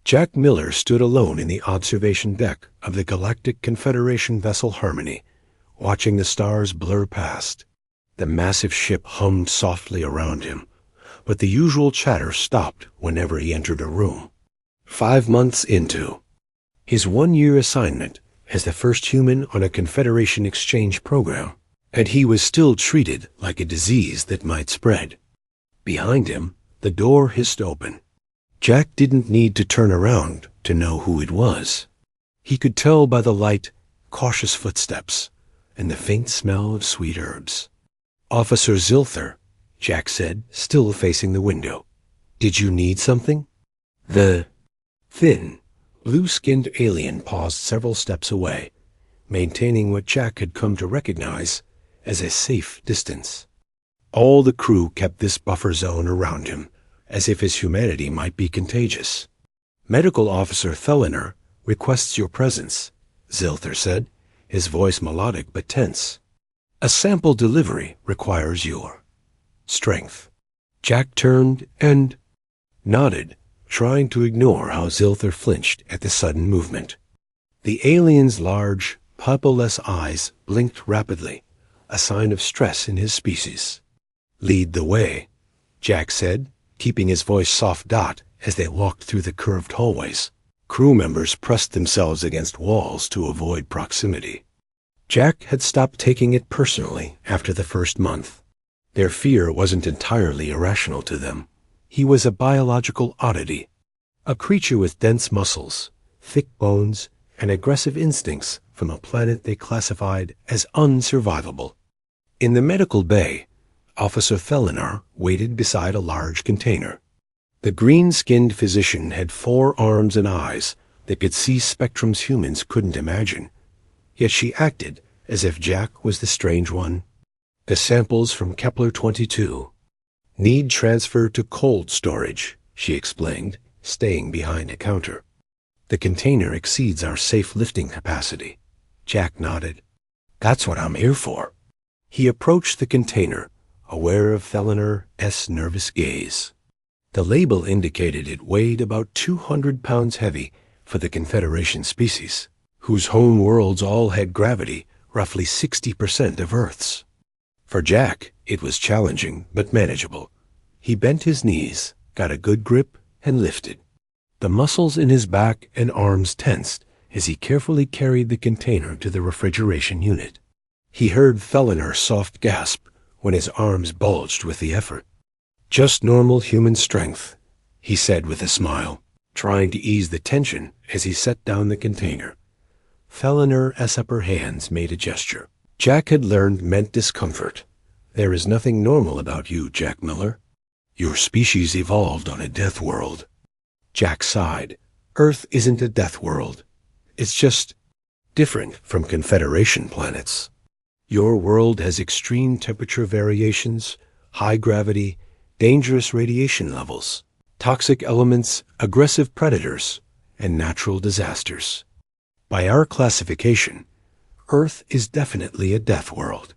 Jack Miller stood alone in the observation deck of the Galactic Confederation vessel Harmony, watching the stars blur past. The massive ship hummed softly around him, but the usual chatter stopped whenever he entered a room. 5 months into his 1-year assignment as the first human on a Confederation exchange program, and he was still treated like a disease that might spread. Behind him, the door hissed open. Jack didn't need to turn around to know who it was. He could tell by the light, cautious footsteps and the faint smell of sweet herbs. "Officer Zilther," Jack said, still facing the window. "Did you need something?" The thin, blue-skinned alien paused several steps away, maintaining what Jack had come to recognize as a safe distance. All the crew kept this buffer zone around him, as if his humanity might be contagious. "Medical Officer Theliner requests your presence," Zilther said, his voice melodic but tense. "A sample delivery requires your strength." Jack turned and nodded, trying to ignore how Zilther flinched at the sudden movement. The alien's large, pupilless eyes blinked rapidly, a sign of stress in his species. "Lead the way," Jack said, keeping his voice soft as they walked through the curved hallways. Crew members pressed themselves against walls to avoid proximity. Jack had stopped taking it personally after the first month. Their fear wasn't entirely irrational to them. He was a biological oddity, a creature with dense muscles, thick bones, and aggressive instincts from a planet they classified as unsurvivable. In the medical bay, Officer Thelinar waited beside a large container. The green-skinned physician had 4 arms and eyes that could see spectrums humans couldn't imagine. Yet she acted as if Jack was the strange one. "The samples from Kepler-22 need transfer to cold storage," she explained, staying behind a counter. "The container exceeds our safe lifting capacity." Jack nodded. "That's what I'm here for." He approached the container, aware of Thelinar's nervous gaze. The label indicated it weighed about 200 pounds heavy for the Confederation species, whose home worlds all had gravity roughly 60% of Earth's. For Jack, it was challenging but manageable. He bent his knees, got a good grip, and lifted. The muscles in his back and arms tensed as he carefully carried the container to the refrigeration unit. He heard Thelinar's soft gasp when his arms bulged with the effort. "Just normal human strength," he said with a smile, trying to ease the tension as he set down the container. Thelinar's upper hands made a gesture. Jack had learned meant discomfort. "There is nothing normal about you, Jack Miller. Your species evolved on a death world." Jack sighed. "Earth isn't a death world. It's just different from Confederation planets. Your world has extreme temperature variations, high gravity, dangerous radiation levels, toxic elements, aggressive predators, and natural disasters. By our classification, Earth is definitely a death world."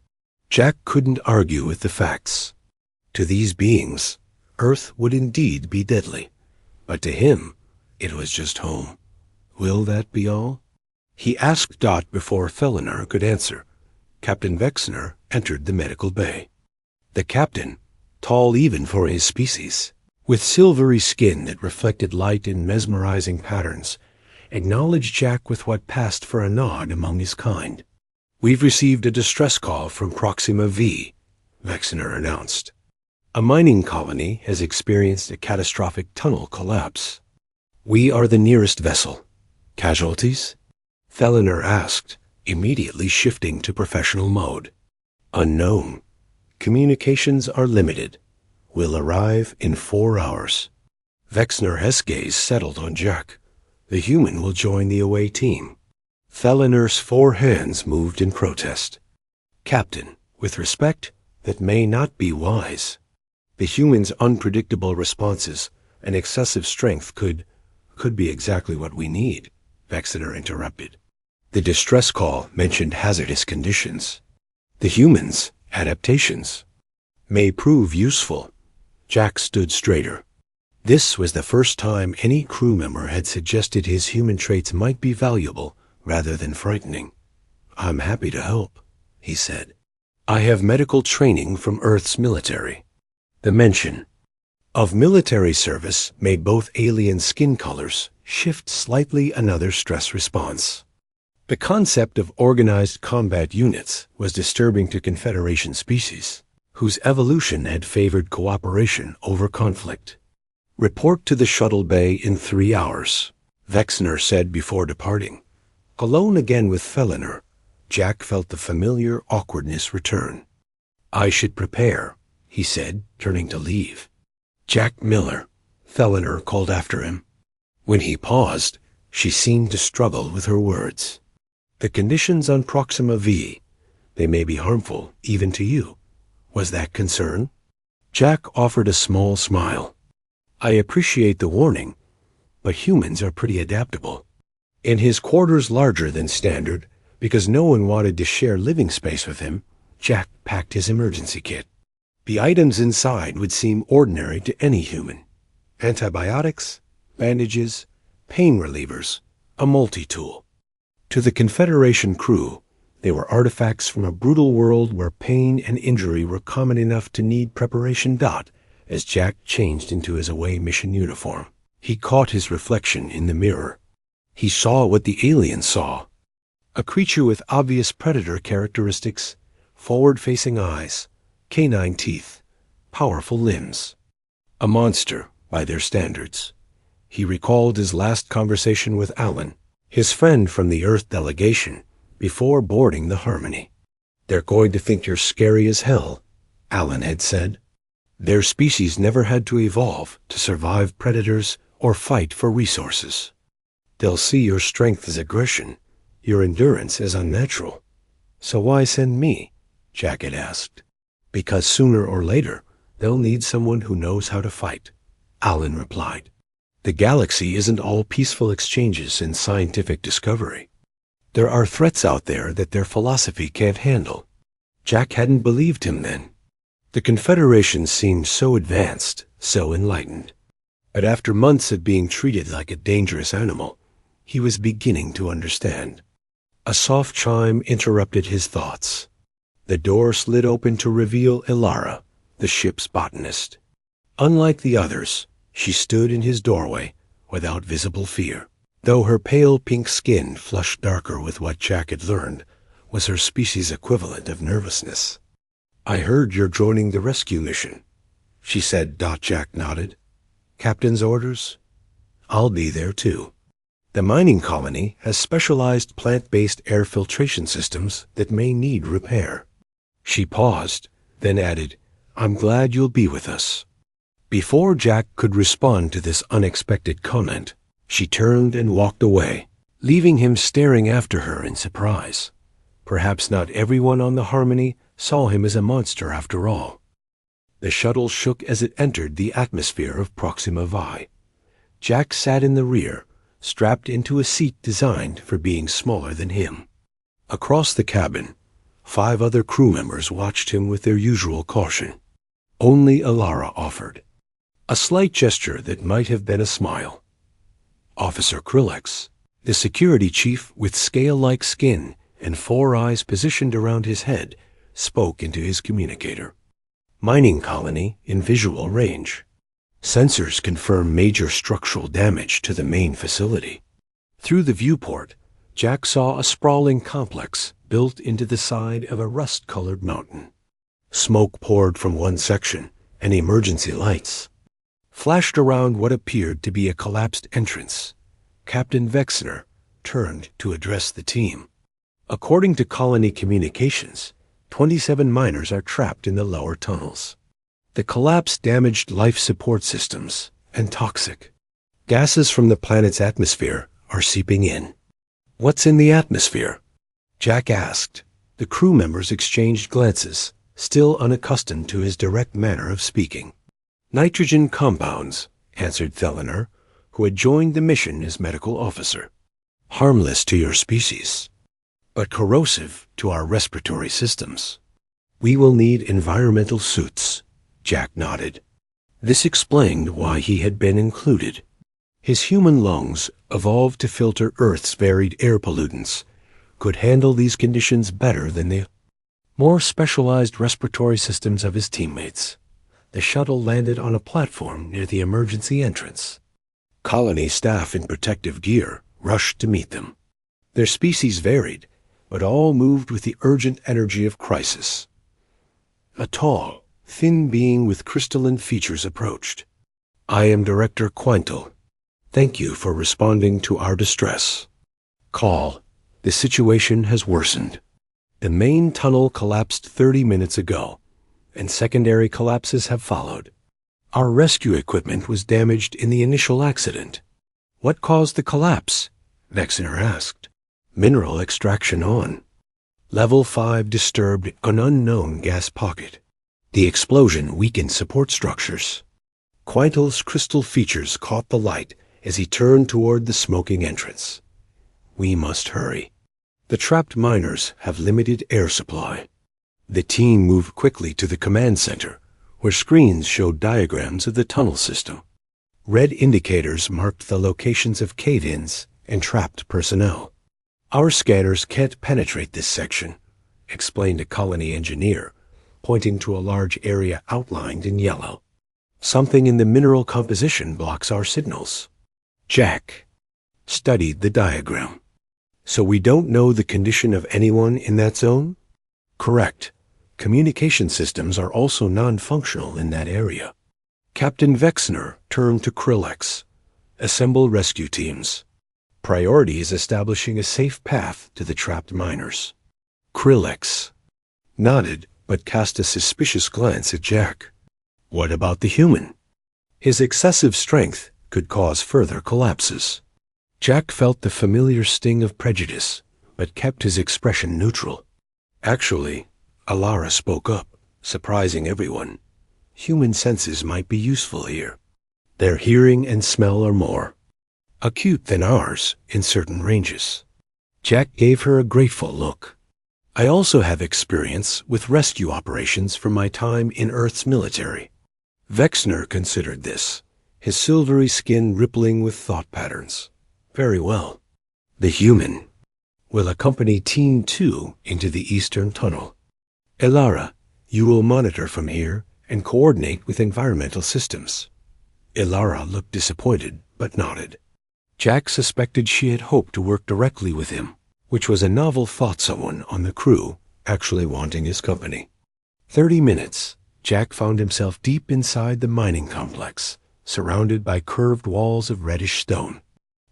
Jack couldn't argue with the facts. To these beings, Earth would indeed be deadly, but to him, it was just home. Will that be all? He asked Dot before Thelinar could answer. Captain Vexner entered the medical bay. The captain, tall even for his species, with silvery skin that reflected light in mesmerizing patterns, acknowledged Jack with what passed for a nod among his kind. "We've received a distress call from Proxima V," Vexner announced. "A mining colony has experienced a catastrophic tunnel collapse. We are the nearest vessel. Casualties?" Thelinar asked, immediately shifting to professional mode. "Unknown. Communications are limited. Will arrive in 4 hours." Vexner's gaze settled on Jack. The human will join the away team. Thelinar's 4 hands moved in protest. "Captain, with respect, that may not be wise. The human's unpredictable responses and excessive strength could be exactly what we need," Vexner interrupted. "The distress call mentioned hazardous conditions. The human's adaptations may prove useful." Jack stood straighter. This was the first time any crew member had suggested his human traits might be valuable rather than frightening. "I'm happy to help," he said. "I have medical training from Earth's military." The mention of military service made both alien skin colors shift slightly another stress response. The concept of organized combat units was disturbing to Confederation species, whose evolution had favored cooperation over conflict. "Report to the shuttle bay in 3 hours," Vexner said before departing. Alone again with Feliner, Jack felt the familiar awkwardness return. "I should prepare," he said, turning to leave. "Jack Miller," Feliner called after him. When he paused, she seemed to struggle with her words. "The conditions on Proxima V, they may be harmful even to you. Was that concern?" Jack offered a small smile. "I appreciate the warning, but humans are pretty adaptable." In his quarters larger than standard, because no one wanted to share living space with him, Jack packed his emergency kit. The items inside would seem ordinary to any human. Antibiotics, bandages, pain relievers, a multi-tool. To the Confederation crew, they were artifacts from a brutal world where pain and injury were common enough to need preparation. As Jack changed into his away mission uniform, he caught his reflection in the mirror. He saw what the aliens saw. A creature with obvious predator characteristics, forward-facing eyes, canine teeth, powerful limbs. A monster, by their standards. He recalled his last conversation with Alan, his friend from the Earth delegation, before boarding the Harmony. "They're going to think you're scary as hell," Alan had said. "Their species never had to evolve to survive predators or fight for resources. They'll see your strength as aggression, your endurance as unnatural." "So why send me?" Jack had asked. "Because sooner or later, they'll need someone who knows how to fight," Alan replied. "The galaxy isn't all peaceful exchanges and scientific discovery. There are threats out there that their philosophy can't handle." Jack hadn't believed him then. The Confederation seemed so advanced, so enlightened. But after months of being treated like a dangerous animal, he was beginning to understand. A soft chime interrupted his thoughts. The door slid open to reveal Ilara, the ship's botanist. Unlike the others, she stood in his doorway without visible fear, though her pale pink skin, flushed darker with what Jack had learned, was her species' equivalent of nervousness. "I heard you're joining the rescue mission," she said. Jack nodded. "Captain's orders?" "I'll be there too. The mining colony has specialized plant-based air filtration systems that may need repair." She paused, then added, "I'm glad you'll be with us." Before Jack could respond to this unexpected comment, she turned and walked away, leaving him staring after her in surprise. Perhaps not everyone on the Harmony saw him as a monster after all. The shuttle shook as it entered the atmosphere of Proxima Vi. Jack sat in the rear, strapped into a seat designed for being smaller than him. Across the cabin, 5 other crew members watched him with their usual caution. Only Ilara offered a slight gesture that might have been a smile. Officer Krillex, the security chief with scale-like skin and 4 eyes positioned around his head, spoke into his communicator. "Mining colony in visual range. Sensors confirm major structural damage to the main facility." Through the viewport, Jack saw a sprawling complex built into the side of a rust-colored mountain. Smoke poured from one section, and emergency lights flashed around what appeared to be a collapsed entrance. Captain Vexner turned to address the team. "According to colony communications, 27 miners are trapped in the lower tunnels. The collapse damaged life support systems, and toxic gases from the planet's atmosphere are seeping in." "What's in the atmosphere?" Jack asked. The crew members exchanged glances, still unaccustomed to his direct manner of speaking. "Nitrogen compounds," answered Feliner, who had joined the mission as medical officer. "Harmless to your species, but corrosive to our respiratory systems. We will need environmental suits," Jack nodded. This explained why he had been included. His human lungs, evolved to filter Earth's varied air pollutants, could handle these conditions better than the more specialized respiratory systems of his teammates. The shuttle landed on a platform near the emergency entrance. Colony staff in protective gear rushed to meet them. Their species varied, but all moved with the urgent energy of crisis. A tall, thin being with crystalline features approached. "I am Director Quintal. Thank you for responding to our distress. Call. The situation has worsened. The main tunnel collapsed 30 minutes ago, and secondary collapses have followed. Our rescue equipment was damaged in the initial accident." "What caused the collapse?" Vexner asked. "Mineral extraction on. Level 5 disturbed an unknown gas pocket. The explosion weakened support structures." Quintal's crystal features caught the light as he turned toward the smoking entrance. "We must hurry. The trapped miners have limited air supply." The team moved quickly to the command center, where screens showed diagrams of the tunnel system. Red indicators marked the locations of cave-ins and trapped personnel. "Our scanners can't penetrate this section," explained a colony engineer, pointing to a large area outlined in yellow. "Something in the mineral composition blocks our signals." Jack studied the diagram. "So we don't know the condition of anyone in that zone?" "Correct. Communication systems are also non-functional in that area." Captain Vexner turned to Krillex. "Assemble rescue teams. Priority is establishing a safe path to the trapped miners." Krillex nodded but cast a suspicious glance at Jack. "What about the human? His excessive strength could cause further collapses." Jack felt the familiar sting of prejudice, but kept his expression neutral. "Actually," Alara spoke up, surprising everyone, "human senses might be useful here. Their hearing and smell are more acute than ours in certain ranges." Jack gave her a grateful look. "I also have experience with rescue operations from my time in Earth's military." Vexner considered this, his silvery skin rippling with thought patterns. "Very well. The human will accompany Team 2 into the eastern tunnel. Elara, you will monitor from here and coordinate with environmental systems." Elara looked disappointed, but nodded. Jack suspected she had hoped to work directly with him, which was a novel thought, someone on the crew actually wanting his company. 30 minutes, Jack found himself deep inside the mining complex, surrounded by curved walls of reddish stone.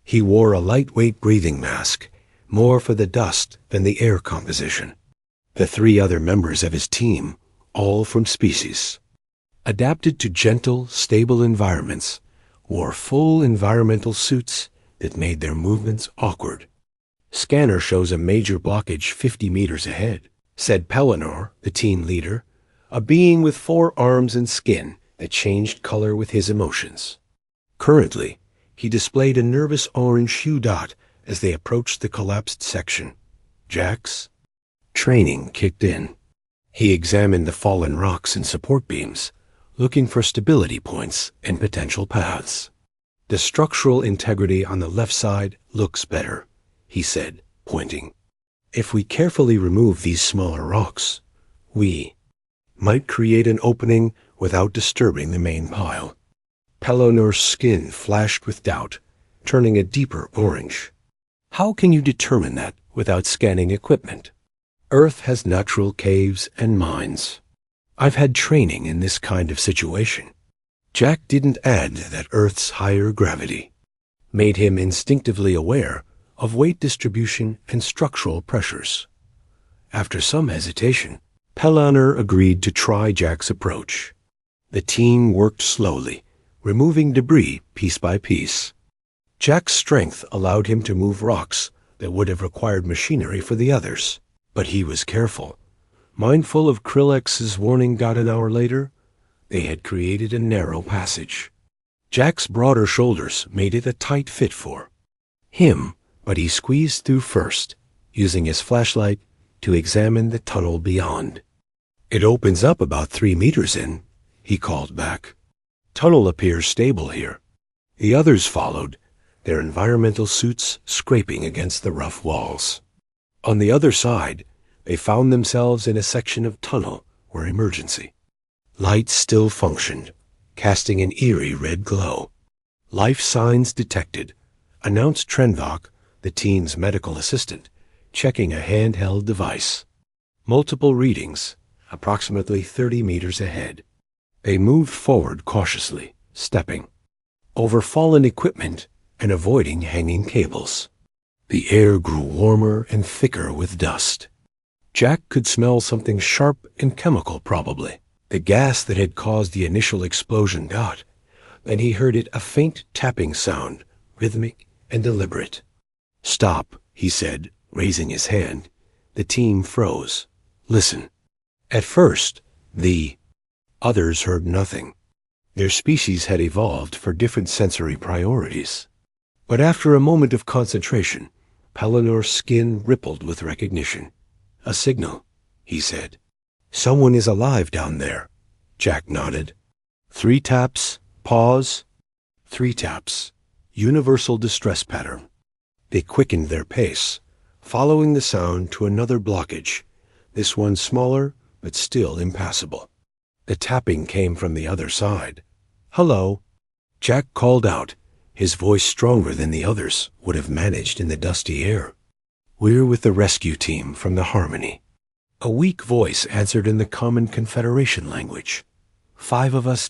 He wore a lightweight breathing mask, more for the dust than the air composition. The 3 other members of his team, all from species adapted to gentle, stable environments, wore full environmental suits that made their movements awkward. "Scanner shows a major blockage 50 meters ahead," said Pellinor, the team leader, a being with 4 arms and skin that changed color with his emotions. Currently, he displayed a nervous orange hue dot as they approached the collapsed section. Jack's training kicked in. He examined the fallen rocks and support beams, looking for stability points and potential paths. "The structural integrity on the left side looks better," he said, pointing. "If we carefully remove these smaller rocks, we might create an opening without disturbing the main pile." Pellinor's skin flashed with doubt, turning a deeper orange. "How can you determine that without scanning equipment? Earth has natural caves and mines. I've had training in this kind of situation." Jack didn't add that Earth's higher gravity made him instinctively aware of weight distribution and structural pressures. After some hesitation, Pellinor agreed to try Jack's approach. The team worked slowly, removing debris piece by piece. Jack's strength allowed him to move rocks that would have required machinery for the others, but he was careful. Mindful of Krillex's warning dot an hour later, they had created a narrow passage. Jack's broader shoulders made it a tight fit for him, but he squeezed through first, using his flashlight to examine the tunnel beyond. "It opens up about 3 meters in," he called back. Tunnel appears stable here. The others followed, their environmental suits scraping against the rough walls. On the other side, they found themselves in a section of tunnel where emergency. Lights still functioned, casting an eerie red glow. Life signs detected, announced Trenvok, the team's medical assistant, checking a handheld device. Multiple readings, approximately 30 meters ahead. They moved forward cautiously, stepping over fallen equipment and avoiding hanging cables. The air grew warmer and thicker with dust. Jack could smell something sharp and chemical, probably. The gas that had caused the initial explosion. Then he heard a faint tapping sound, rhythmic and deliberate. "Stop," he said, raising his hand. The team froze. "Listen." At first, the others heard nothing. Their species had evolved for different sensory priorities. But after a moment of concentration, Pellinor's skin rippled with recognition. "A signal," he said. "Someone is alive down there." Jack nodded. 3 taps, pause. 3 taps. Universal distress pattern. They quickened their pace, following the sound to another blockage, this one smaller but still impassable. The tapping came from the other side. "Hello." Jack called out, his voice stronger than the others would have managed in the dusty air. "We're with the rescue team from the Harmony." A weak voice answered in the common Confederation language. 5 of us ...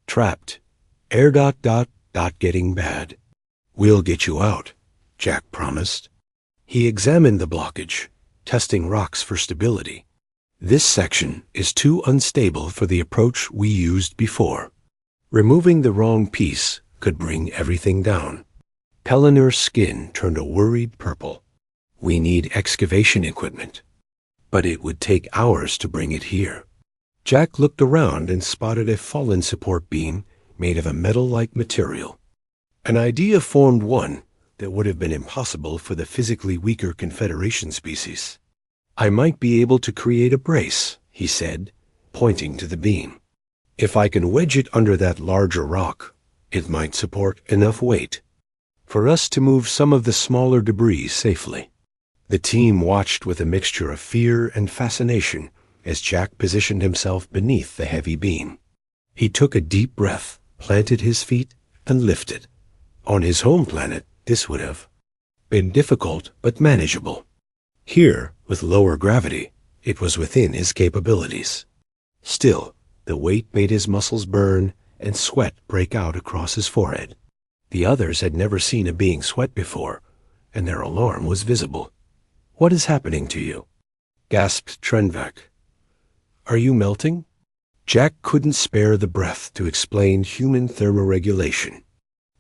Trapped. Air ... getting bad. "We'll get you out," Jack promised. He examined the blockage, testing rocks for stability. "This section is too unstable for the approach we used before. Removing the wrong piece could bring everything down." Pellinor's skin turned a worried purple. "We need excavation equipment, but it would take hours to bring it here." Jack looked around and spotted a fallen support beam made of a metal-like material. An idea formed one that would have been impossible for the physically weaker Confederation species. "I might be able to create a brace," he said, pointing to the beam. "If I can wedge it under that larger rock, it might support enough weight for us to move some of the smaller debris safely." The team watched with a mixture of fear and fascination as Jack positioned himself beneath the heavy beam. He took a deep breath, planted his feet, and lifted. On his home planet, this would have been difficult but manageable. Here, with lower gravity, it was within his capabilities. Still, the weight made his muscles burn and sweat break out across his forehead. The others had never seen a being sweat before, and their alarm was visible. "What is happening to you?" gasped Trenvok. "Are you melting?" Jack couldn't spare the breath to explain human thermoregulation.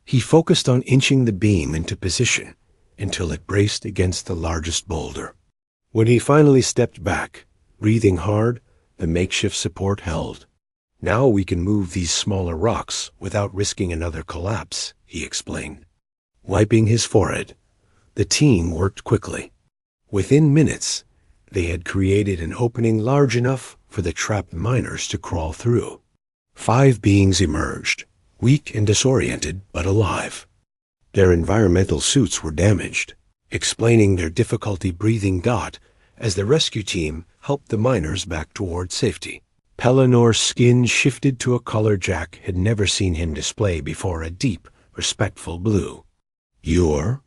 He focused on inching the beam into position until it braced against the largest boulder. When he finally stepped back, breathing hard, the makeshift support held. "Now we can move these smaller rocks without risking another collapse," he explained. Wiping his forehead, the team worked quickly. Within minutes, they had created an opening large enough for the trapped miners to crawl through. 5 beings emerged, weak and disoriented, but alive. Their environmental suits were damaged, explaining their difficulty breathing as the rescue team helped the miners back toward safety. Pellinor's skin shifted to a color Jack had never seen him display before, a deep, respectful blue. "Your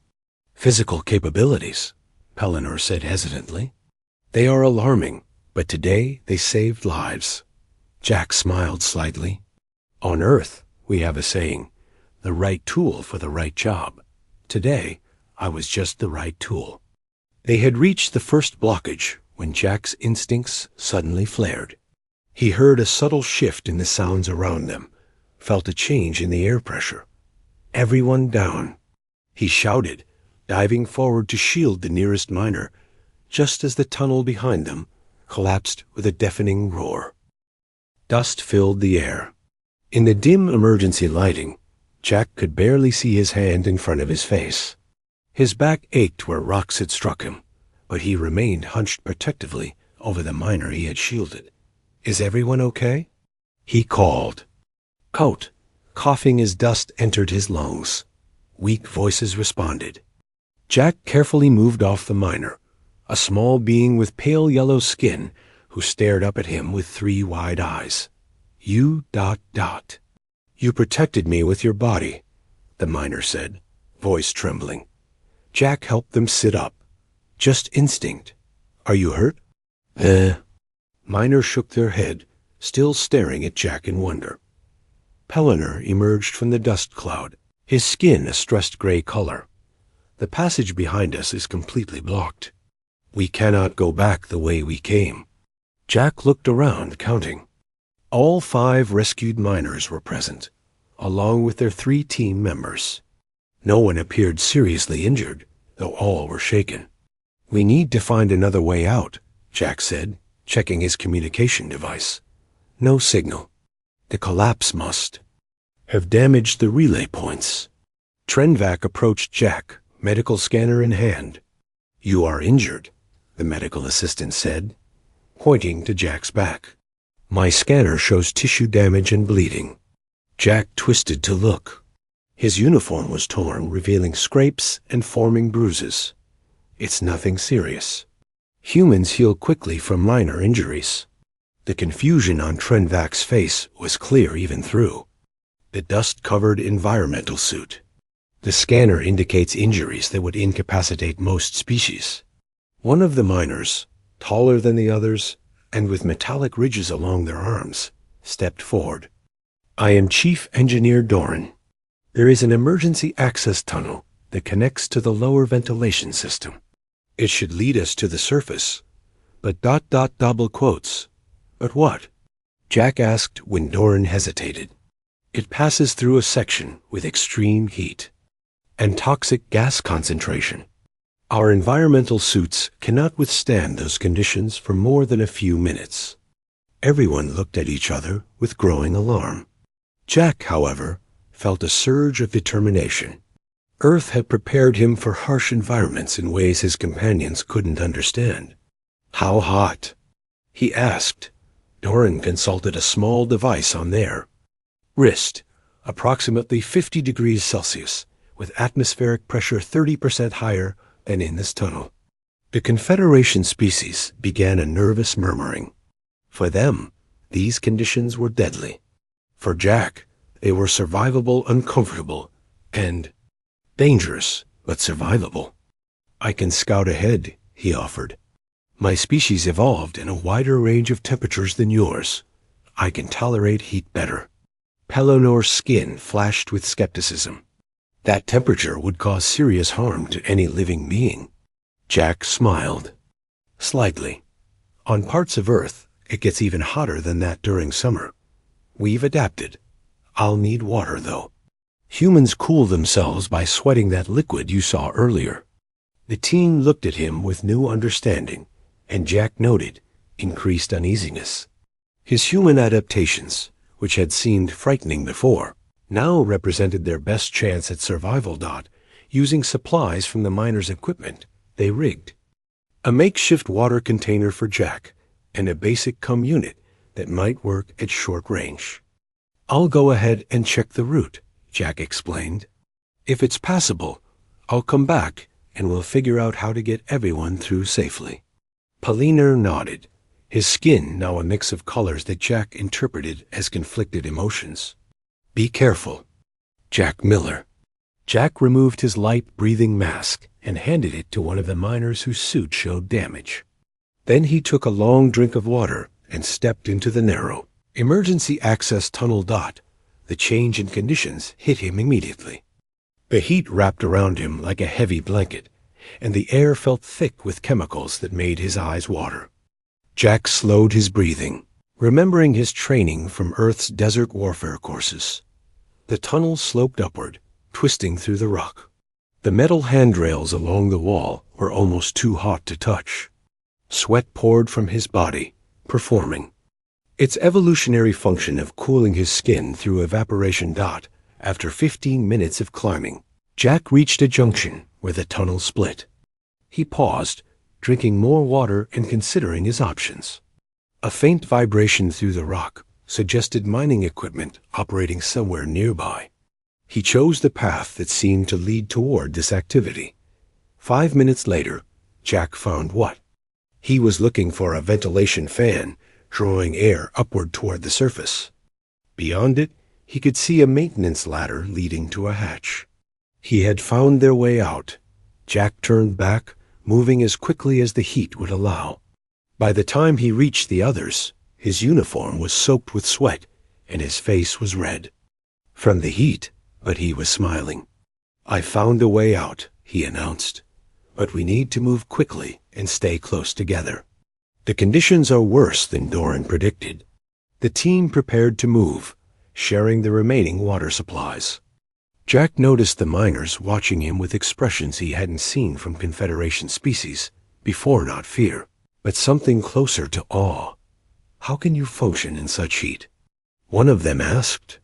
physical capabilities," Pellinor said hesitantly. "They are alarming, but today they saved lives." Jack smiled slightly. "On Earth, we have a saying, the right tool for the right job. Today, I was just the right tool." They had reached the first blockage when Jack's instincts suddenly flared. He heard a subtle shift in the sounds around them, felt a change in the air pressure. "Everyone down," he shouted, diving forward to shield the nearest miner, just as the tunnel behind them collapsed with a deafening roar. Dust filled the air. In the dim emergency lighting, Jack could barely see his hand in front of his face. His back ached where rocks had struck him, but he remained hunched protectively over the miner he had shielded. "Is everyone okay?" he called. Out, coughing as dust entered his lungs. Weak voices responded. Jack carefully moved off the miner, a small being with pale yellow skin who stared up at him with 3 wide eyes. You ... You protected me with your body, the miner said, voice trembling. Jack helped them sit up. Just instinct. Are you hurt? Miners shook their head, still staring at Jack in wonder. Pellinor emerged from the dust cloud, his skin a stressed gray color. The passage behind us is completely blocked. We cannot go back the way we came. Jack looked around, counting. All 5 rescued miners were present, along with their 3 team members. No one appeared seriously injured, though all were shaken. We need to find another way out, Jack said, checking his communication device. No signal. The collapse must have damaged the relay points. Trenvac approached Jack, medical scanner in hand. You are injured, the medical assistant said, pointing to Jack's back. My scanner shows tissue damage and bleeding. Jack twisted to look. His uniform was torn, revealing scrapes and forming bruises. It's nothing serious. Humans heal quickly from minor injuries. The confusion on Trenvac's face was clear even through the dust-covered environmental suit. The scanner indicates injuries that would incapacitate most species. One of the miners, taller than the others, and with metallic ridges along their arms, stepped forward. I am Chief Engineer Doran. There is an emergency access tunnel that connects to the lower ventilation system. It should lead us to the surface, but ... double quotes. But what? Jack asked when Doran hesitated. It passes through a section with extreme heat and toxic gas concentration. Our environmental suits cannot withstand those conditions for more than a few minutes. Everyone looked at each other with growing alarm. Jack, however, felt a surge of determination. Earth had prepared him for harsh environments in ways his companions couldn't understand. How hot? He asked. Doran consulted a small device on their wrist, approximately 50 degrees Celsius, with atmospheric pressure 30% higher than in this tunnel. The Confederation species began a nervous murmuring. For them, these conditions were deadly. For Jack, they were survivable, uncomfortable, and dangerous, but survivable. I can scout ahead, he offered. My species evolved in a wider range of temperatures than yours. I can tolerate heat better. Pellinor's skin flashed with skepticism. That temperature would cause serious harm to any living being. Jack smiled. Slightly. On parts of Earth, it gets even hotter than that during summer. We've adapted. I'll need water, though. Humans cool themselves by sweating that liquid you saw earlier. The team looked at him with new understanding, and Jack noted increased uneasiness. His human adaptations, which had seemed frightening before, now represented their best chance at survival. Using supplies from the miners' equipment, they rigged a makeshift water container for Jack and a basic cum unit that might work at short range. I'll go ahead and check the route, Jack explained. If it's passable, I'll come back and we'll figure out how to get everyone through safely. Pellinor nodded, his skin now a mix of colors that Jack interpreted as conflicted emotions. Be careful. Jack Miller. Jack removed his light-breathing mask and handed it to one of the miners whose suit showed damage. Then he took a long drink of water and stepped into the narrow emergency access tunnel. The change in conditions hit him immediately. The heat wrapped around him like a heavy blanket, and the air felt thick with chemicals that made his eyes water. Jack slowed his breathing, remembering his training from Earth's desert warfare courses. The tunnel sloped upward, twisting through the rock. The metal handrails along the wall were almost too hot to touch. Sweat poured from his body, performing its evolutionary function of cooling his skin through evaporation. After 15 minutes of climbing, Jack reached a junction where the tunnel split. He paused, drinking more water and considering his options. A faint vibration through the rock suggested mining equipment operating somewhere nearby. He chose the path that seemed to lead toward this activity. 5 minutes later, Jack found what? He was looking for a ventilation fan, drawing air upward toward the surface. Beyond it, he could see a maintenance ladder leading to a hatch. He had found their way out. Jack turned back, moving as quickly as the heat would allow. By the time he reached the others, his uniform was soaked with sweat, and his face was red from the heat, but he was smiling. "I found a way out," he announced, "but we need to move quickly and stay close together. The conditions are worse than Doran predicted." The team prepared to move, sharing the remaining water supplies. Jack noticed the miners watching him with expressions he hadn't seen from Confederation species before, not fear, but something closer to awe. "How can you function in such heat?" one of them asked.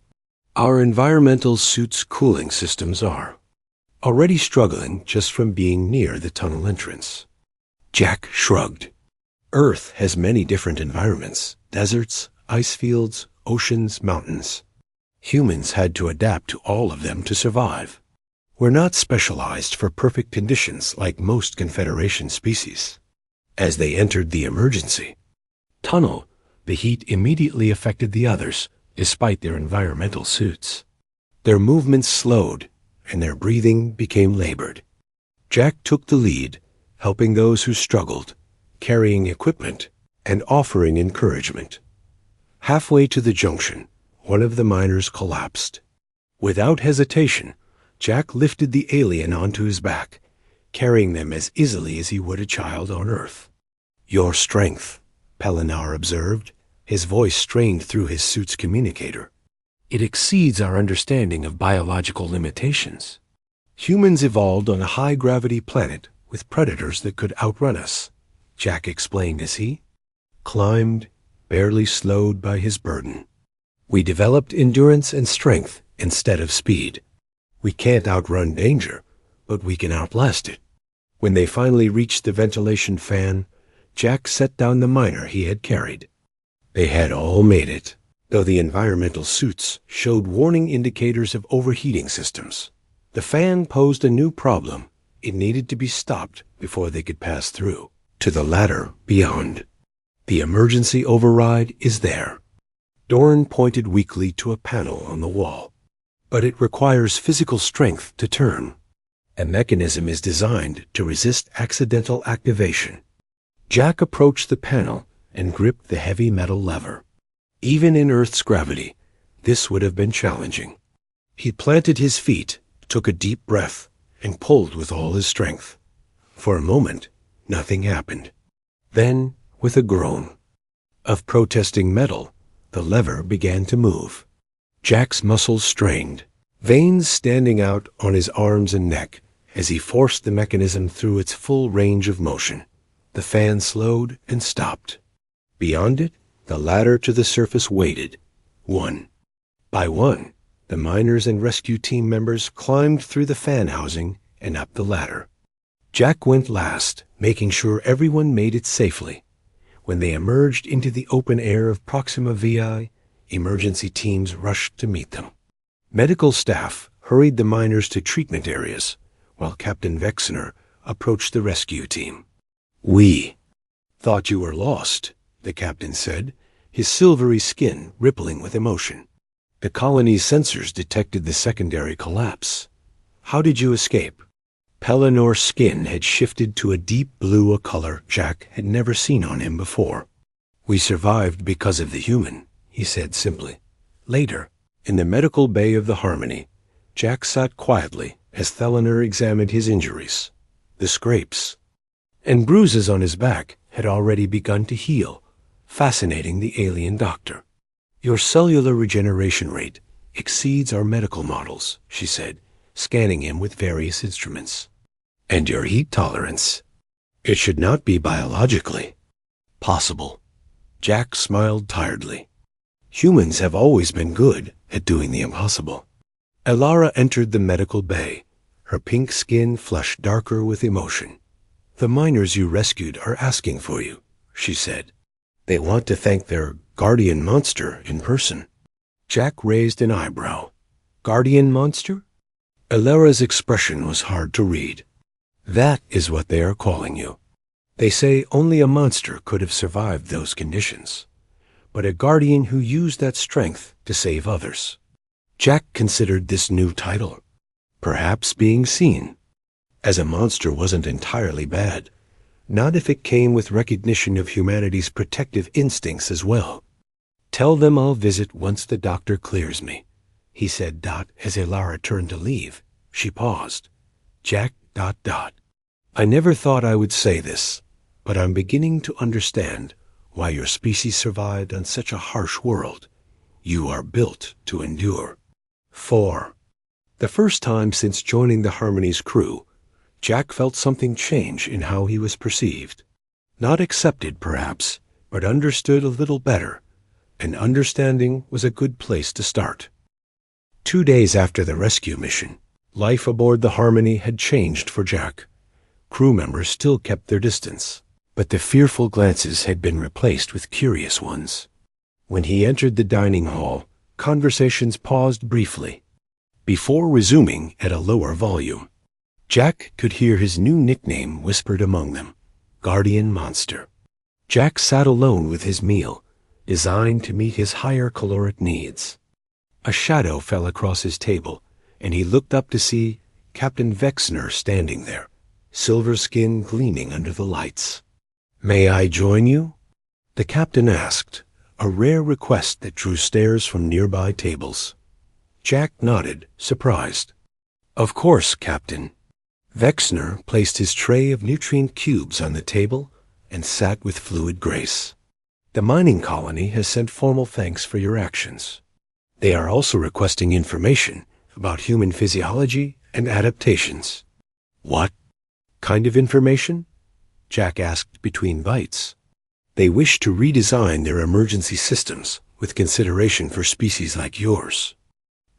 "Our environmental suit's cooling systems are already struggling just from being near the tunnel entrance." Jack shrugged. "Earth has many different environments: deserts, ice fields, oceans, mountains. Humans had to adapt to all of them to survive. We're not specialized for perfect conditions like most Confederation species." As they entered the emergency tunnel, the heat immediately affected the others, despite their environmental suits. Their movements slowed, and their breathing became labored. Jack took the lead, helping those who struggled, carrying equipment, and offering encouragement. Halfway to the junction, one of the miners collapsed. Without hesitation, Jack lifted the alien onto his back, carrying them as easily as he would a child on Earth. "Your strength," Pelinar observed, his voice strained through his suit's communicator. "It exceeds our understanding of biological limitations. Humans evolved on a high-gravity planet with predators that could outrun us," Jack explained as he climbed, barely slowed by his burden. "We developed endurance and strength instead of speed. We can't outrun danger, but we can outlast it." When they finally reached the ventilation fan, Jack set down the miner he had carried. They had all made it, though the environmental suits showed warning indicators of overheating systems. The fan posed a new problem. It needed to be stopped before they could pass through to the ladder beyond. "The emergency override is there." Doran pointed weakly to a panel on the wall. "But it requires physical strength to turn. A mechanism is designed to resist accidental activation." Jack approached the panel and gripped the heavy metal lever. Even in Earth's gravity, this would have been challenging. He planted his feet, took a deep breath, and pulled with all his strength. For a moment, nothing happened. Then, with a groan of protesting metal, the lever began to move. Jack's muscles strained, veins standing out on his arms and neck as he forced the mechanism through its full range of motion. The fan slowed and stopped. Beyond it, the ladder to the surface waited. One by one, the miners and rescue team members climbed through the fan housing and up the ladder. Jack went last, making sure everyone made it safely. When they emerged into the open air of Proxima VI, emergency teams rushed to meet them. Medical staff hurried the miners to treatment areas, while Captain Vexner approached the rescue team. "We thought you were lost," the captain said, his silvery skin rippling with emotion. "The colony's sensors detected the secondary collapse. How did you escape?" Pelinor's skin had shifted to a deep blue, a color Jack had never seen on him before. "We survived because of the human," he said simply. Later, in the medical bay of the Harmony, Jack sat quietly as Thelanor examined his injuries. The scrapes and bruises on his back had already begun to heal, fascinating the alien doctor. "Your cellular regeneration rate exceeds our medical models," she said, scanning him with various instruments. "And your heat tolerance. It should not be biologically possible." Jack smiled tiredly. "Humans have always been good at doing the impossible." Elara entered the medical bay, her pink skin flushed darker with emotion. "The miners you rescued are asking for you," she said. "They want to thank their Guardian monster in person. Jack raised an eyebrow. Guardian monster? Elera's expression was hard to read. That is what they are calling you. They say only a monster could have survived those conditions, but a guardian who used that strength to save others. Jack considered this new title, perhaps being seen, as a monster wasn't entirely bad, not if it came with recognition of humanity's protective instincts as well. Tell them I'll visit once the doctor clears me, he said. As Elara turned to leave, she paused. Jack ... I never thought I would say this, but I'm beginning to understand why your species survived on such a harsh world. You are built to endure. 4. The first time since joining the Harmony's crew, Jack felt something change in how he was perceived. Not accepted, perhaps, but understood a little better, and understanding was a good place to start. 2 days after the rescue mission, life aboard the Harmony had changed for Jack. Crew members still kept their distance, but the fearful glances had been replaced with curious ones. When he entered the dining hall, conversations paused briefly, before resuming at a lower volume. Jack could hear his new nickname whispered among them, Guardian Monster. Jack sat alone with his meal, designed to meet his higher caloric needs. A shadow fell across his table, and he looked up to see Captain Vexner standing there, silver skin gleaming under the lights. May I join you? The captain asked, a rare request that drew stares from nearby tables. Jack nodded, surprised. Of course, Captain. Vexner placed his tray of nutrient cubes on the table and sat with fluid grace. The mining colony has sent formal thanks for your actions. They are also requesting information about human physiology and adaptations. What kind of information? Jack asked between bites. They wish to redesign their emergency systems with consideration for species like yours.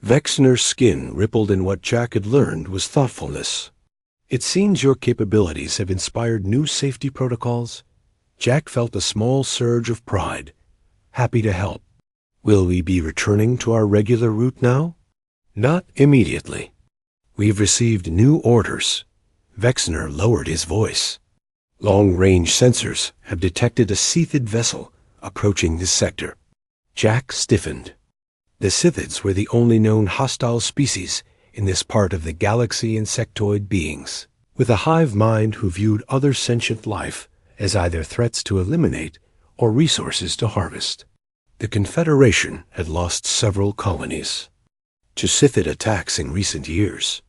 Vexner's skin rippled, in what Jack had learned was thoughtfulness. It seems your capabilities have inspired new safety protocols. Jack felt a small surge of pride. Happy to help. Will we be returning to our regular route now? Not immediately. We've received new orders. Vexner lowered his voice. Long-range sensors have detected a Scythid vessel approaching this sector. Jack stiffened. The Scythids were the only known hostile species in this part of the galaxy, insectoid beings, with a hive mind who viewed other sentient life as either threats to eliminate or resources to harvest. The Confederation had lost several colonies to Scythid attacks in recent years.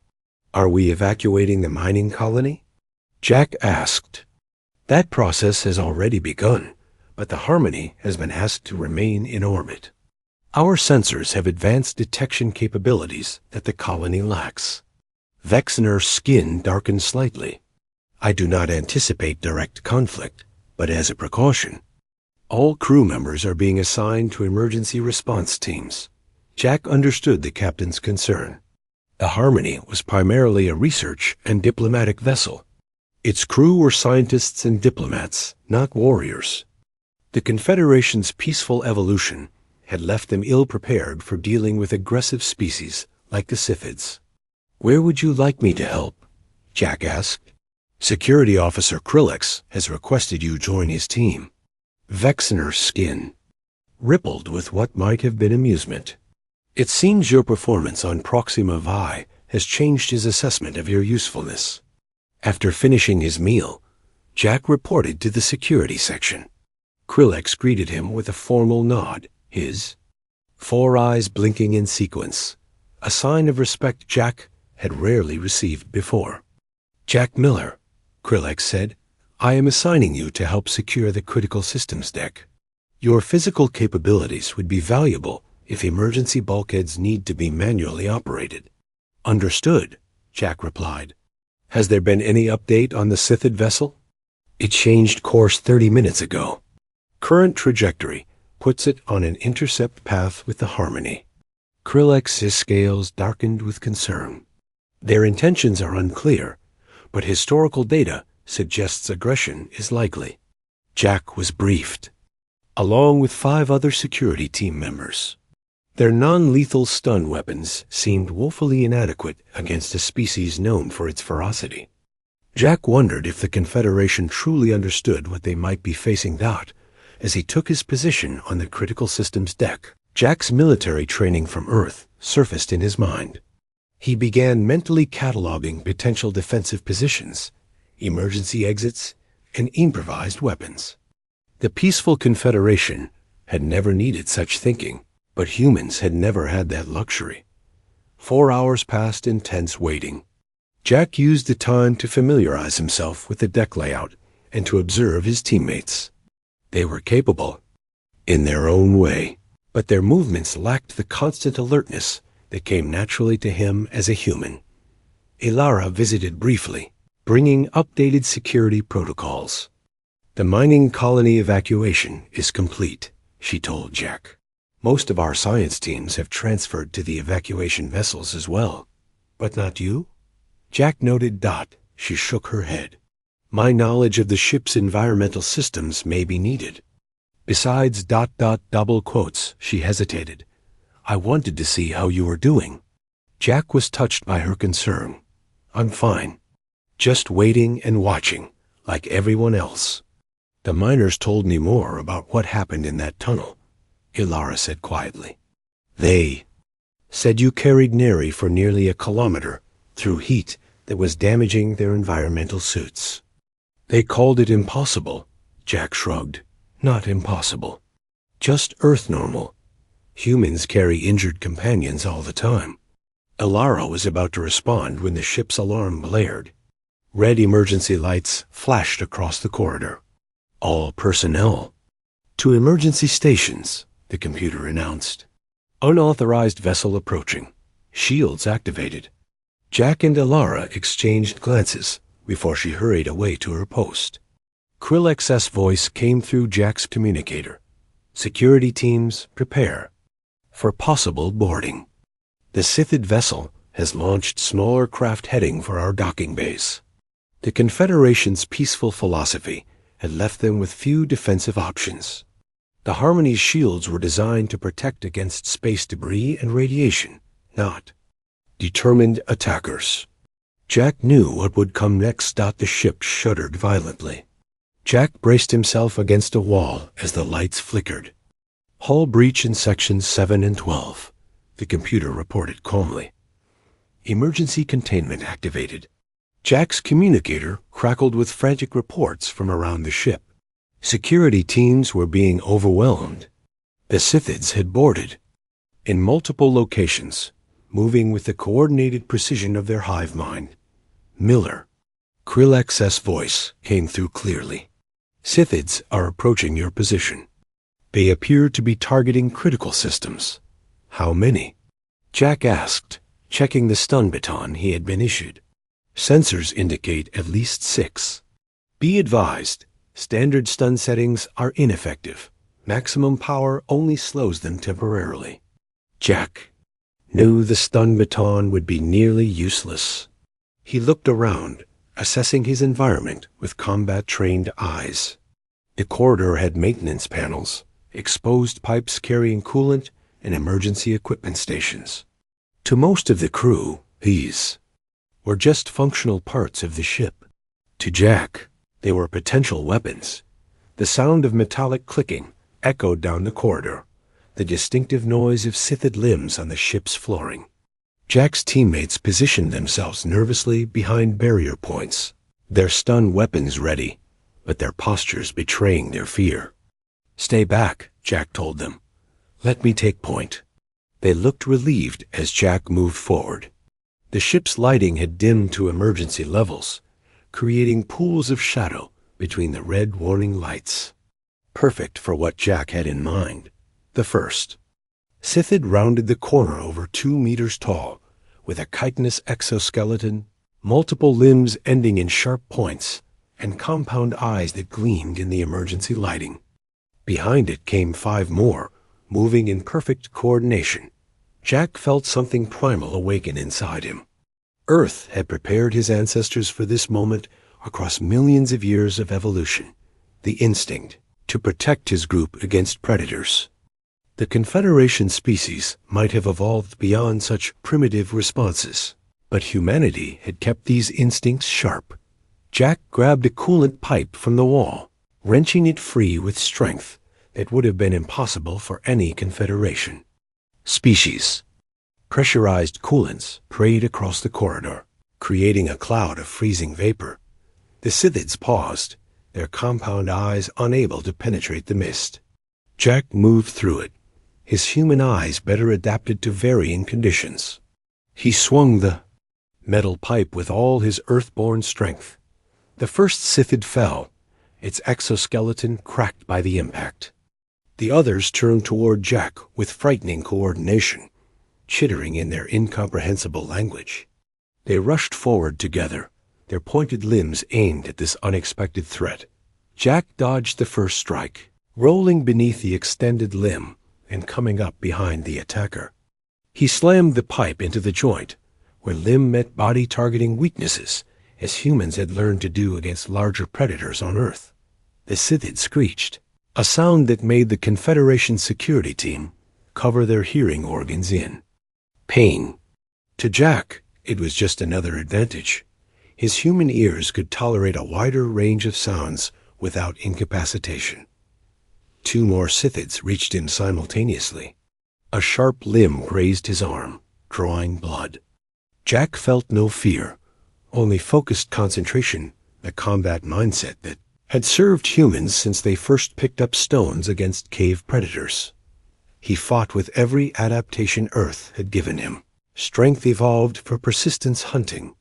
Are we evacuating the mining colony? Jack asked. That process has already begun, but the Harmony has been asked to remain in orbit. Our sensors have advanced detection capabilities that the colony lacks. Vexner's skin darkened slightly. I do not anticipate direct conflict, but as a precaution, all crew members are being assigned to emergency response teams. Jack understood the captain's concern. The Harmony was primarily a research and diplomatic vessel. Its crew were scientists and diplomats, not warriors. The Confederation's peaceful evolution had left them ill-prepared for dealing with aggressive species like the Scythids. Where would you like me to help? Jack asked. Security Officer Krillex has requested you join his team. Vexner's skin rippled with what might have been amusement. It seems your performance on Proxima Vi has changed his assessment of your usefulness. After finishing his meal, Jack reported to the security section. Krillex greeted him with a formal nod, his 4 eyes blinking in sequence, a sign of respect Jack had rarely received before. Jack Miller, Krillex said, I am assigning you to help secure the critical systems deck. Your physical capabilities would be valuable if emergency bulkheads need to be manually operated. Understood, Jack replied. Has there been any update on the Scythid vessel? It changed course 30 minutes ago. Current trajectory puts it on an intercept path with the Harmony. Krillex's scales darkened with concern. Their intentions are unclear, but historical data suggests aggression is likely. Jack was briefed. along with 5 other security team members. Their non-lethal stun weapons seemed woefully inadequate against a species known for its ferocity. Jack wondered if the Confederation truly understood what they might be facing out as he took his position on the critical systems deck. Jack's military training from Earth surfaced in his mind. He began mentally cataloging potential defensive positions, emergency exits, and improvised weapons. The peaceful Confederation had never needed such thinking, but humans had never had that luxury. 4 hours passed in tense waiting. Jack used the time to familiarize himself with the deck layout and to observe his teammates. They were capable, in their own way, but their movements lacked the constant alertness that came naturally to him as a human. Ilara visited briefly, bringing updated security protocols. "The mining colony evacuation is complete," she told Jack. "Most of our science teams have transferred to the evacuation vessels as well. But not you?" Jack noted. She shook her head. "My knowledge of the ship's environmental systems may be needed. Besides ... double quotes, she hesitated. "I wanted to see how you were doing." Jack was touched by her concern. "I'm fine. Just waiting and watching, like everyone else." "The miners told me more about what happened in that tunnel," Ilara said quietly. "They said you carried Neri for nearly a kilometer through heat that was damaging their environmental suits." "They called it impossible," Jack shrugged. "Not impossible. Just Earth normal. Humans carry injured companions all the time." Ilara was about to respond when the ship's alarm blared. Red emergency lights flashed across the corridor. "All personnel to emergency stations," the computer announced. "Unauthorized vessel approaching. Shields activated." Jack and Ilara exchanged glances before she hurried away to her post. Krillex's voice came through Jack's communicator. "Security teams, prepare for possible boarding. The Sithid vessel has launched smaller craft heading for our docking base." The Confederation's peaceful philosophy had left them with few defensive options. The Harmony's shields were designed to protect against space debris and radiation, not determined attackers. Jack knew what would come next. The ship shuddered violently. Jack braced himself against a wall as the lights flickered. "Hull breach in sections 7 and 12, the computer reported calmly. "Emergency containment activated." Jack's communicator crackled with frantic reports from around the ship. Security teams were being overwhelmed. The Sithids had boarded in multiple locations, moving with the coordinated precision of their hive mind. "Miller," Krillex's voice came through clearly. "Sithids are approaching your position. They appear to be targeting critical systems." "How many?" Jack asked, checking the stun baton he had been issued. "Sensors indicate at least 6. Be advised, standard stun settings are ineffective. Maximum power only slows them temporarily." Jack knew the stun baton would be nearly useless. He looked around, assessing his environment with combat-trained eyes. The corridor had maintenance panels, exposed pipes carrying coolant, and emergency equipment stations. To most of the crew, these were just functional parts of the ship. To Jack, they were potential weapons. The sound of metallic clicking echoed down the corridor, the distinctive noise of Sithid limbs on the ship's flooring. Jack's teammates positioned themselves nervously behind barrier points, their stun weapons ready, but their postures betraying their fear. "Stay back," Jack told them. "Let me take point." They looked relieved as Jack moved forward. The ship's lighting had dimmed to emergency levels, creating pools of shadow between the red warning lights. Perfect for what Jack had in mind. The first. Sithid rounded the corner over 2 meters tall, with a chitinous exoskeleton, multiple limbs ending in sharp points, and compound eyes that gleamed in the emergency lighting. Behind it came 5 more, moving in perfect coordination. Jack felt something primal awaken inside him. Earth had prepared his ancestors for this moment across millions of years of evolution. The instinct to protect his group against predators. The Confederation species might have evolved beyond such primitive responses, but humanity had kept these instincts sharp. Jack grabbed a coolant pipe from the wall, wrenching it free with strength that would have been impossible for any Confederation species. Pressurized coolants prayed across the corridor, creating a cloud of freezing vapor. The Scythids paused, their compound eyes unable to penetrate the mist. Jack moved through it, his human eyes better adapted to varying conditions. He swung the metal pipe with all his earthborn strength. The first Scythid fell, its exoskeleton cracked by the impact. The others turned toward Jack with frightening coordination, chittering in their incomprehensible language. They rushed forward together, their pointed limbs aimed at this unexpected threat. Jack dodged the first strike, rolling beneath the extended limb and coming up behind the attacker. He slammed the pipe into the joint, where limb met body targeting weaknesses, as humans had learned to do against larger predators on Earth. The Scythid screeched, a sound that made the Confederation security team cover their hearing organs in pain. To Jack, it was just another advantage. His human ears could tolerate a wider range of sounds without incapacitation. Two more Scythids reached him simultaneously. A sharp limb grazed his arm, drawing blood. Jack felt no fear, only focused concentration, the combat mindset that had served humans since they first picked up stones against cave predators. He fought with every adaptation Earth had given him. Strength evolved for persistence hunting,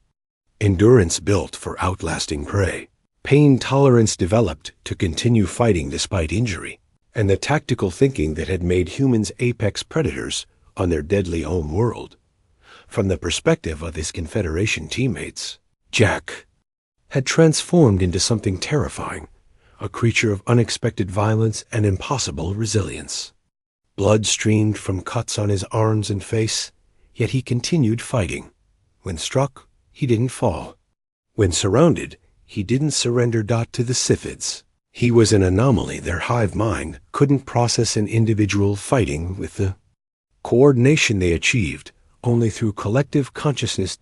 endurance built for outlasting prey, pain tolerance developed to continue fighting despite injury, and the tactical thinking that had made humans apex predators on their deadly home world. From the perspective of his Confederation teammates, Jack had transformed into something terrifying, a creature of unexpected violence and impossible resilience. Blood streamed from cuts on his arms and face, yet he continued fighting. When struck, he didn't fall. When surrounded, he didn't surrender. To the Scythids, he was an anomaly. Their hive mind couldn't process an individual fighting with the coordination they achieved only through collective consciousness.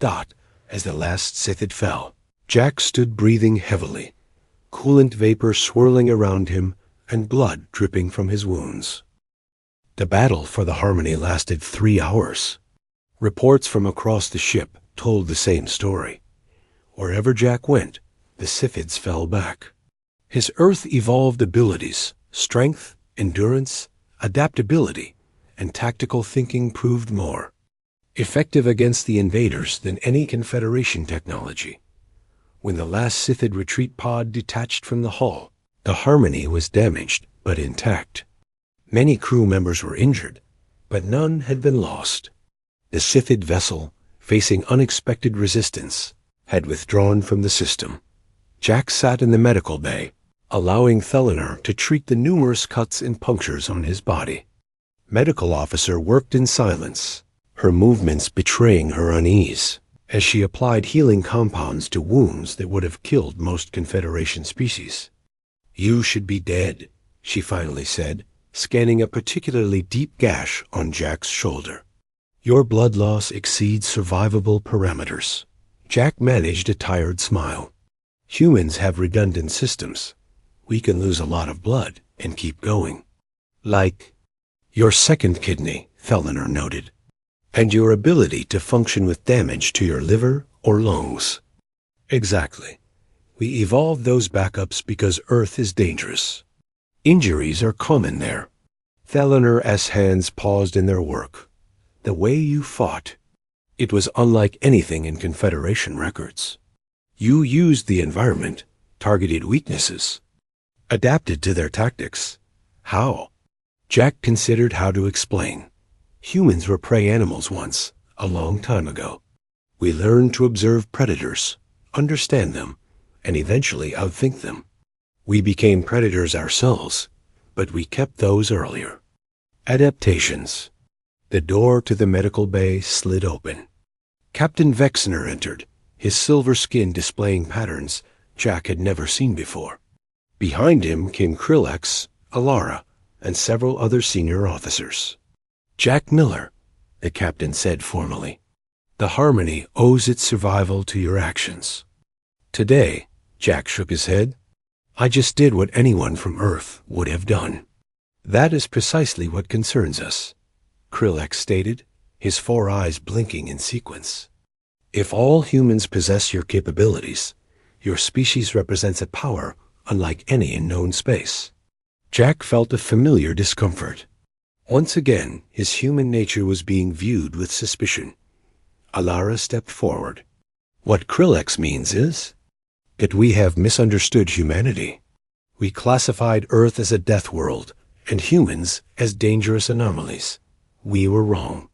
As the last Scythid fell, Jack stood breathing heavily, coolant vapor swirling around him and blood dripping from his wounds. The battle for the Harmony lasted 3 hours. Reports from across the ship told the same story. Wherever Jack went, the Scythids fell back. His Earth-evolved abilities, strength, endurance, adaptability, and tactical thinking proved more effective against the invaders than any Confederation technology. When the last Scythid retreat pod detached from the hull, the Harmony was damaged but intact. Many crew members were injured, but none had been lost. The Scythid vessel, facing unexpected resistance, had withdrawn from the system. Jack sat in the medical bay, allowing Thelenar to treat the numerous cuts and punctures on his body. Medical officer worked in silence, her movements betraying her unease, as she applied healing compounds to wounds that would have killed most Confederation species. "You should be dead," she finally said, scanning a particularly deep gash on Jack's shoulder. "Your blood loss exceeds survivable parameters." Jack managed a tired smile. "Humans have redundant systems. We can lose a lot of blood and keep going." "Like your second kidney," Thelenar noted, "and your ability to function with damage to your liver or lungs." "Exactly. We evolved those backups because Earth is dangerous. Injuries are common there." Thelenar's hands paused in their work. "The way you fought, it was unlike anything in Confederation records. You used the environment, targeted weaknesses, adapted to their tactics. How?" Jack considered how to explain. "Humans were prey animals once, a long time ago. We learned to observe predators, understand them, and eventually outthink them. We became predators ourselves, but we kept those earlier." Adaptations. The door to the medical bay slid open. Captain Vexner entered, his silver skin displaying patterns Jack had never seen before. Behind him came Krillex, Alara, and several other senior officers. "Jack Miller," the captain said formally, "the Harmony owes its survival to your actions." "Today," Jack shook his head, "I just did what anyone from Earth would have done." "That is precisely what concerns us," Krillex stated, his 4 eyes blinking in sequence. "If all humans possess your capabilities, your species represents a power unlike any in known space." Jack felt a familiar discomfort. Once again, his human nature was being viewed with suspicion. Alara stepped forward. "What Krillex means is that we have misunderstood humanity. We classified Earth as a death world and humans as dangerous anomalies. We were wrong."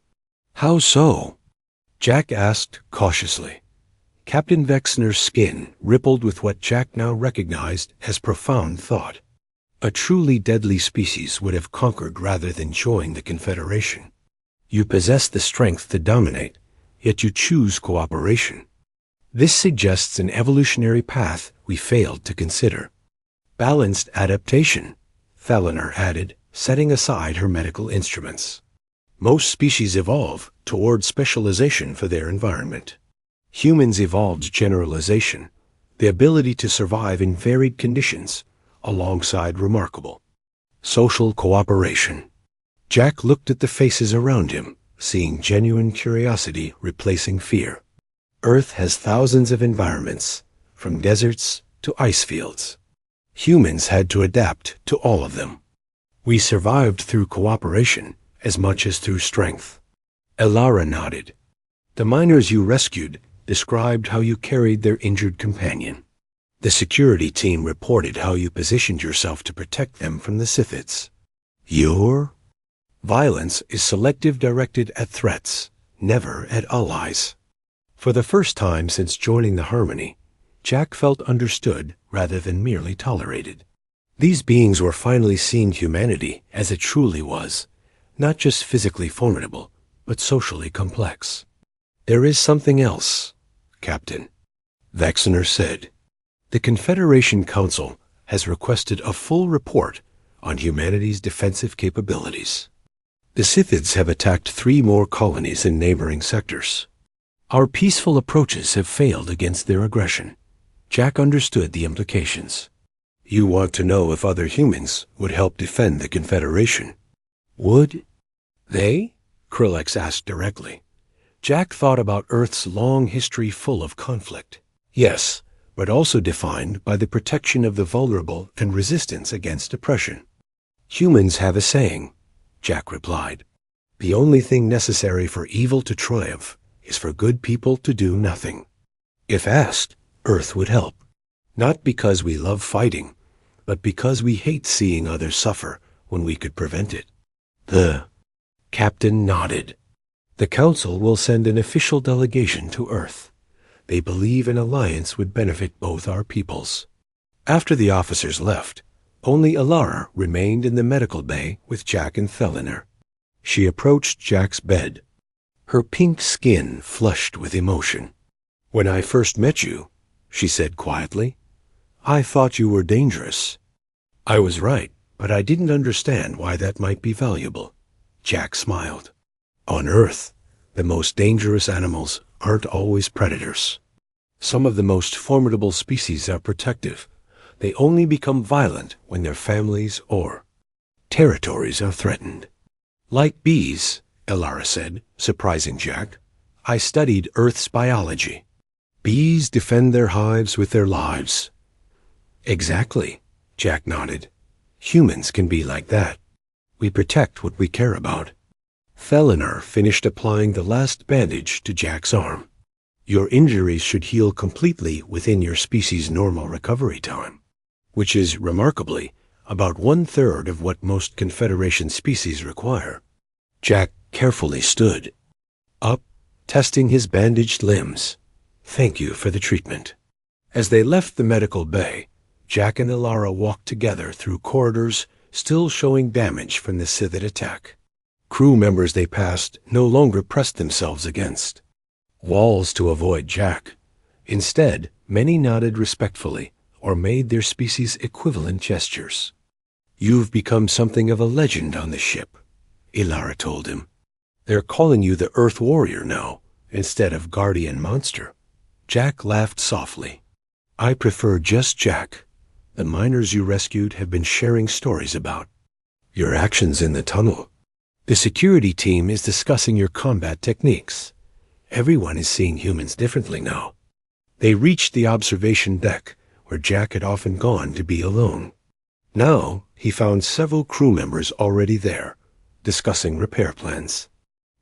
"How so?" Jack asked cautiously. Captain Vexner's skin rippled with what Jack now recognized as profound thought. A truly deadly species would have conquered rather than join the Confederation. You possess the strength to dominate, yet you choose cooperation. This suggests an evolutionary path we failed to consider. "Balanced adaptation," Thaliner added, setting aside her medical instruments. "Most species evolve toward specialization for their environment. Humans evolved generalization, the ability to survive in varied conditions, alongside remarkable social cooperation." Jack looked at the faces around him, seeing genuine curiosity replacing fear. Earth has thousands of environments, from deserts to ice fields. Humans had to adapt to all of them. We survived through cooperation as much as through strength. Alara nodded. "The miners you rescued described how you carried their injured companion. The security team reported how you positioned yourself to protect them from the Scythids. Your violence is selective, directed at threats, never at allies." For the first time since joining the Harmony, Jack felt understood rather than merely tolerated. These beings were finally seeing humanity as it truly was, not just physically formidable, but socially complex. "There is something else, Captain," Vexner said. "The Confederation Council has requested a full report on humanity's defensive capabilities. The Scythids have attacked 3 more colonies in neighboring sectors. Our peaceful approaches have failed against their aggression." Jack understood the implications. "You want to know if other humans would help defend the Confederation?" "Would they?" Krillex asked directly. Jack thought about Earth's long history full of conflict. "Yes, but also defined by the protection of the vulnerable and resistance against oppression." "Humans have a saying," Jack replied. "The only thing necessary for evil to triumph is for good people to do nothing." If asked, Earth would help. Not because we love fighting, but because we hate seeing others suffer when we could prevent it. The captain nodded. "The Council will send an official delegation to Earth. They believe an alliance would benefit both our peoples." After the officers left, only Alara remained in the medical bay with Jack and Thaliner. She approached Jack's bed, her pink skin flushed with emotion. "When I first met you," she said quietly, "I thought you were dangerous. I was right, but I didn't understand why that might be valuable." Jack smiled. "On Earth, the most dangerous animals aren't always predators. Some of the most formidable species are protective. They only become violent when their families or territories are threatened." "Like bees," Alara said, surprising Jack. "I studied Earth's biology. Bees defend their hives with their lives." "Exactly," Jack nodded. "Humans can be like that. We protect what we care about." Thaliner finished applying the last bandage to Jack's arm. "Your injuries should heal completely within your species' normal recovery time, which is, remarkably, about 1/3 of what most Confederation species require." Jack carefully stood up, testing his bandaged limbs. "Thank you for the treatment." As they left the medical bay, Jack and Alara walked together through corridors still showing damage from the Scythid attack. Crew members they passed no longer pressed themselves against walls to avoid Jack. Instead, many nodded respectfully or made their species equivalent gestures. "You've become something of a legend on the ship," Ilara told him. "They're calling you the Earth Warrior now, instead of Guardian Monster." Jack laughed softly. "I prefer just Jack. The miners you rescued have been sharing stories about your actions in the tunnel. The security team is discussing your combat techniques. Everyone is seeing humans differently now." They reached the observation deck, where Jack had often gone to be alone. Now he found several crew members already there, discussing repair plans.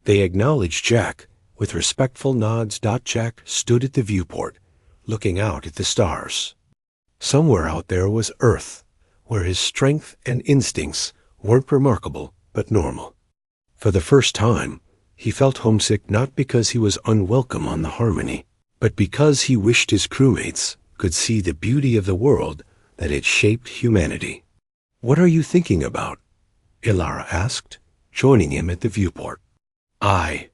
They acknowledged Jack with respectful nods. Jack stood at the viewport, looking out at the stars. Somewhere out there was Earth, where his strength and instincts weren't remarkable but normal. For the first time, he felt homesick not because he was unwelcome on the Harmony, but because he wished his crewmates could see the beauty of the world that had shaped humanity. "What are you thinking about?" Ilara asked, joining him at the viewport. "I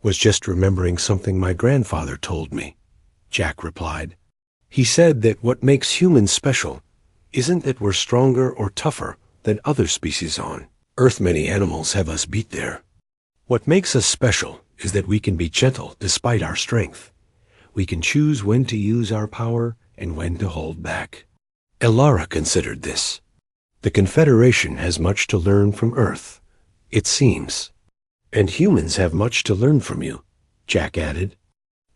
was just remembering something my grandfather told me," Jack replied. "He said that what makes humans special isn't that we're stronger or tougher than other species on Earth. Many animals have us beat there. What makes us special is that we can be gentle despite our strength. We can choose when to use our power and when to hold back." Ilara considered this. "The Confederation has much to learn from Earth, it seems. And humans have much to learn from you," Jack added.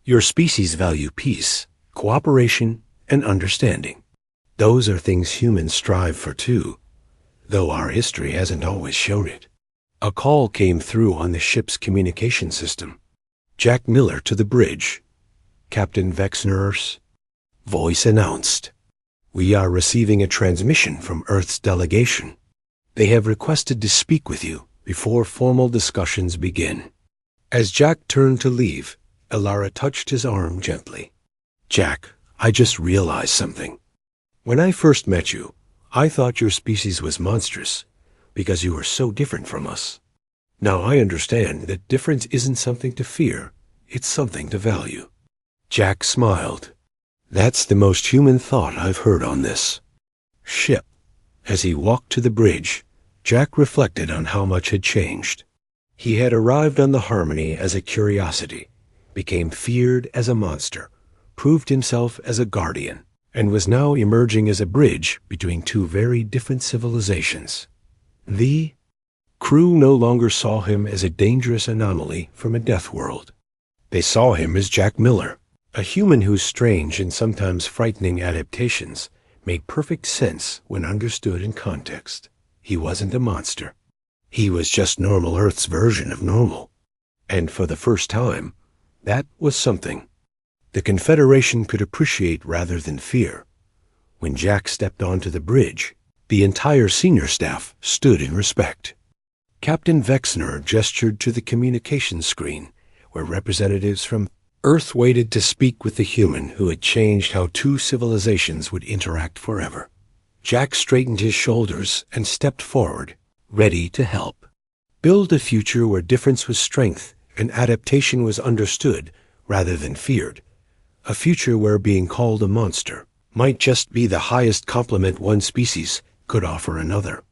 "Your species value peace, cooperation, and understanding. Those are things humans strive for too, though our history hasn't always shown it." A call came through on the ship's communication system. "Jack Miller to the bridge," Captain Vexner's voice announced. "We are receiving a transmission from Earth's delegation. They have requested to speak with you before formal discussions begin." As Jack turned to leave, Ilara touched his arm gently. "Jack, I just realized something. When I first met you, I thought your species was monstrous because you were so different from us. Now I understand that difference isn't something to fear, it's something to value." Jack smiled. "That's the most human thought I've heard on this ship." As he walked to the bridge, Jack reflected on how much had changed. He had arrived on the Harmony as a curiosity, became feared as a monster, proved himself as a guardian, and was now emerging as a bridge between two very different civilizations. The crew no longer saw him as a dangerous anomaly from a death world. They saw him as Jack Miller, a human whose strange and sometimes frightening adaptations made perfect sense when understood in context. He wasn't a monster. He was just normal Earth's version of normal. And for the first time, that was something the Confederation could appreciate rather than fear. When Jack stepped onto the bridge, the entire senior staff stood in respect. Captain Vexner gestured to the communications screen, where representatives from Earth waited to speak with the human who had changed how two civilizations would interact forever. Jack straightened his shoulders and stepped forward, ready to help. Build a future where difference was strength and adaptation was understood rather than feared. A future where being called a monster might just be the highest compliment one species could offer another.